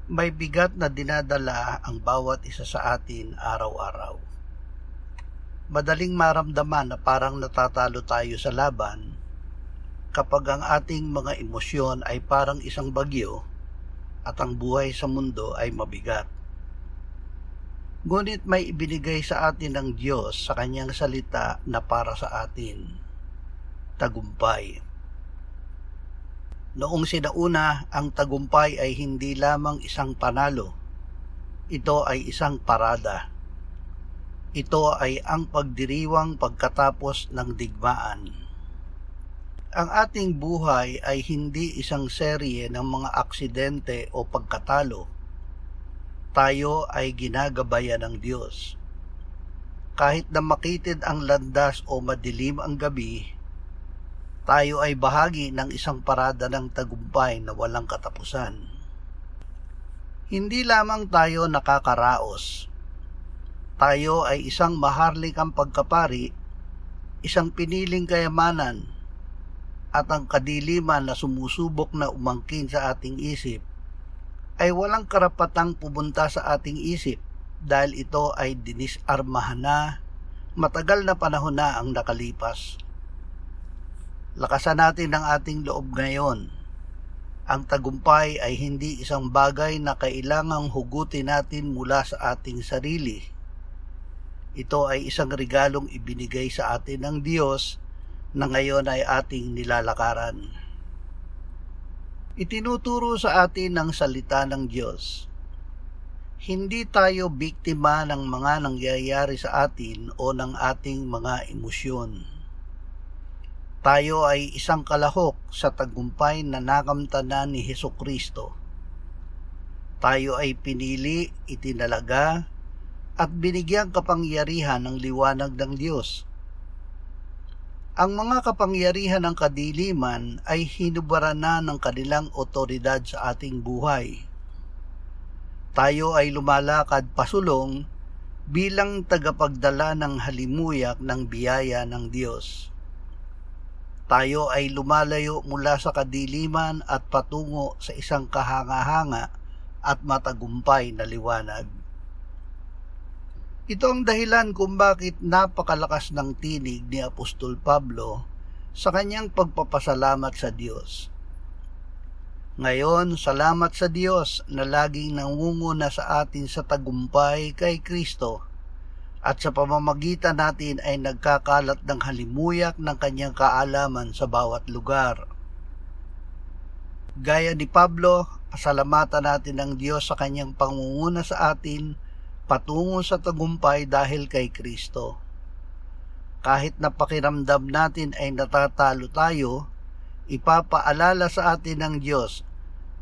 May bigat na dinadala ang bawat isa sa atin araw-araw. Madaling maramdaman na parang natatalo tayo sa laban kapag ang ating mga emosyon ay parang isang bagyo at ang buhay sa mundo ay mabigat. Ngunit may ibinigay sa atin ng Diyos sa kanyang salita na para sa atin, tagumpay. Noong sinauna, ang tagumpay ay hindi lamang isang panalo. Ito ay isang parada. Ito ay ang pagdiriwang pagkatapos ng digmaan. Ang ating buhay ay hindi isang serye ng mga aksidente o pagkatalo. Tayo ay ginagabayan ng Diyos. Kahit na makitid ang landas o madilim ang gabi, tayo ay bahagi ng isang parada ng tagumpay na walang katapusan. Hindi lamang tayo nakakaraos. Tayo ay isang maharlikang pagkapari, isang piniling kayamanan, at ang kadiliman na sumusubok na umangkin sa ating isip ay walang karapatang pumunta sa ating isip dahil ito ay dinisarmahan na, matagal na panahon na ang nakalipas. Lakasan natin ang ating loob ngayon. Ang tagumpay ay hindi isang bagay na kailangang hugutin natin mula sa ating sarili. Ito ay isang regalong ibinigay sa atin ng Diyos na ngayon ay ating nilalakaran. Itinuturo sa atin ng salita ng Diyos. Hindi tayo biktima ng mga nangyayari sa atin o ng ating mga emosyon. Tayo ay isang kalahok sa tagumpay na nakamtanan ni Hesukristo. Tayo ay pinili, itinalaga, at binigyang kapangyarihan ng liwanag ng Diyos. Ang mga kapangyarihan ng kadiliman ay hinubaran na ng kanilang otoridad sa ating buhay. Tayo ay lumalakad pasulong bilang tagapagdala ng halimuyak ng biyaya ng Diyos. Tayo ay lumalayo mula sa kadiliman at patungo sa isang kahanga-hanga at matagumpay na liwanag. Ito ang dahilan kung bakit napakalakas ng tinig ni Apostol Pablo sa kanyang pagpapasalamat sa Diyos. Ngayon, salamat sa Diyos na laging nangunguna sa atin sa tagumpay kay Kristo at sa pamamagitan natin ay nagkakalat ng halimuyak ng kanyang kaalaman sa bawat lugar. Gaya ni Pablo, pasalamatan natin ang Diyos sa kanyang pangunguna sa atin patungo sa tagumpay dahil kay Kristo. Kahit na pakiramdam natin ay natatalo tayo, ipapaalala sa atin ng Diyos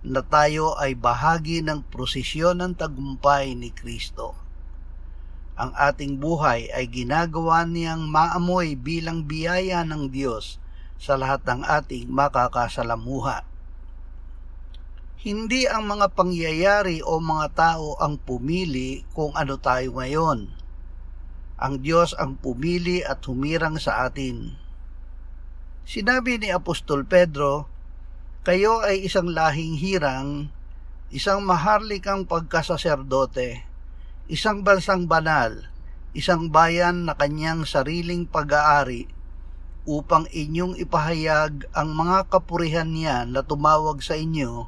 na tayo ay bahagi ng prosesyon ng tagumpay ni Kristo. Ang ating buhay ay ginagawa niyang maamoy bilang biyaya ng Diyos sa lahat ng ating makakasalamuha. Hindi ang mga pangyayari o mga tao ang pumili kung ano tayo ngayon. Ang Diyos ang pumili at humirang sa atin. Sinabi ni Apostol Pedro, kayo ay isang lahing hirang, isang maharlikang pagkasaserdote, isang bansang banal, isang bayan na kanyang sariling pag-aari, upang inyong ipahayag ang mga kapurihan niya na tumawag sa inyo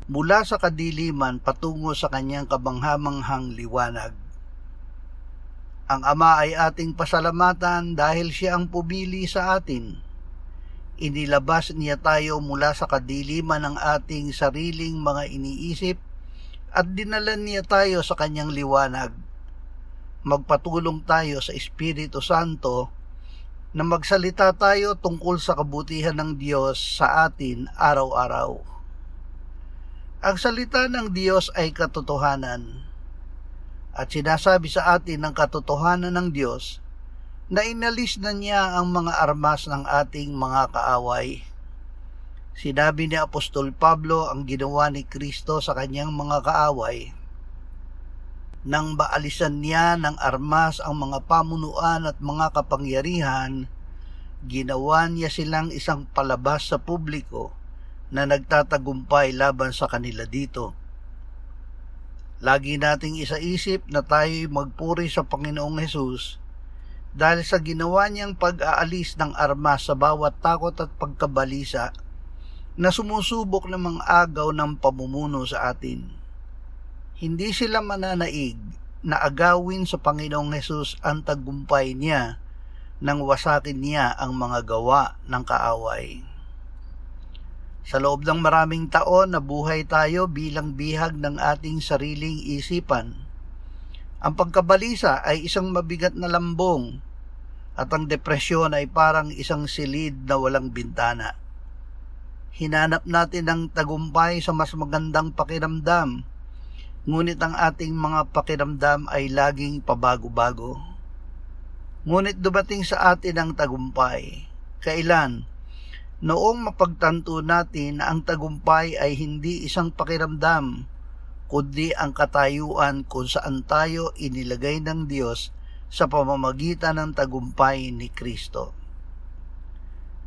mula sa kadiliman patungo sa kanyang kabanghamanghang liwanag. Ang Ama ay ating pasalamatan dahil siya ang pumili sa atin. Inilabas niya tayo mula sa kadiliman ng ating sariling mga iniisip at dinala niya tayo sa kanyang liwanag. Magpatulong tayo sa Espiritu Santo na magsalita tayo tungkol sa kabutihan ng Diyos sa atin araw-araw. Ang salita ng Diyos ay katotohanan at sinasabi sa atin ng katotohanan ng Diyos na inalis na niya ang mga armas ng ating mga kaaway. Sinabi ni Apostol Pablo ang ginawa ni Kristo sa kanyang mga kaaway. Nang baalisan niya ng armas ang mga pamunuan at mga kapangyarihan, ginawa niya silang isang palabas sa publiko na nagtatagumpay laban sa kanila dito. Lagi nating isaisip na tayo'y magpuri sa Panginoong Hesus dahil sa ginawa niyang pag-aalis ng armas sa bawat takot at pagkabalisa na sumusubok na mang-agaw ng pamumuno sa atin. Hindi sila mananaig na agawin sa Panginoong Hesus ang tagumpay niya nang wasakin niya ang mga gawa ng kaaway. Sa loob ng maraming taon na buhay tayo bilang bihag ng ating sariling isipan, ang pagkabalisa ay isang mabigat na lambong at ang depresyon ay parang isang silid na walang bintana. Hinanap natin ang tagumpay sa mas magandang pakiramdam, ngunit ang ating mga pakiramdam ay laging pabago-bago. Ngunit dumating sa atin ang tagumpay. Kailan? Noong mapagtanto natin na ang tagumpay ay hindi isang pakiramdam, kundi ang katayuan kung saan tayo inilagay ng Diyos sa pamamagitan ng tagumpay ni Kristo.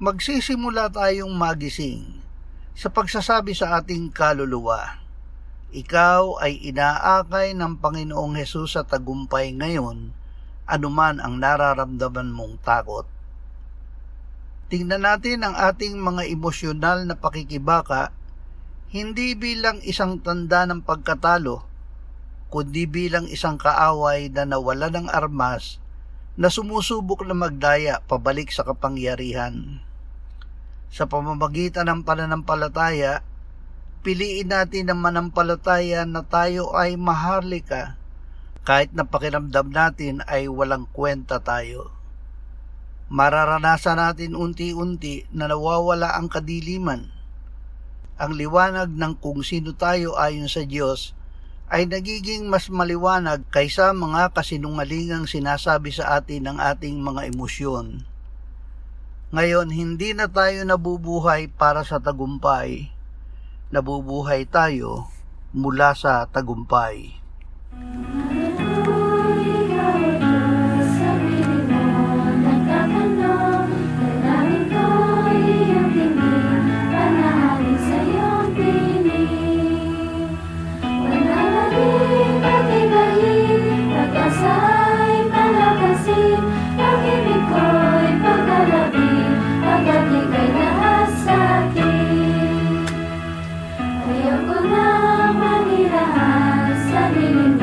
Magsisimula tayong magising sa pagsasabi sa ating kaluluwa, ikaw ay inaakay ng Panginoong Hesus sa tagumpay ngayon, anuman ang nararamdaman mong takot. Tingnan natin ang ating mga emosyonal na pakikibaka, hindi bilang isang tanda ng pagkatalo, kundi bilang isang kaaway na nawala ng armas na sumusubok na magdaya pabalik sa kapangyarihan. Sa pamamagitan ng pananampalataya, piliin natin ang manampalataya na tayo ay maharlika kahit na pakiramdam natin ay walang kwenta tayo. Mararanasan natin unti-unti na nawawala ang kadiliman. Ang liwanag ng kung sino tayo ayon sa Diyos ay nagiging mas maliwanag kaysa mga kasinungalingang sinasabi sa atin ng ating mga emosyon. Ngayon, hindi na tayo nabubuhay para sa tagumpay. Nabubuhay tayo mula sa tagumpay. Ayoko na manirahan sa sarili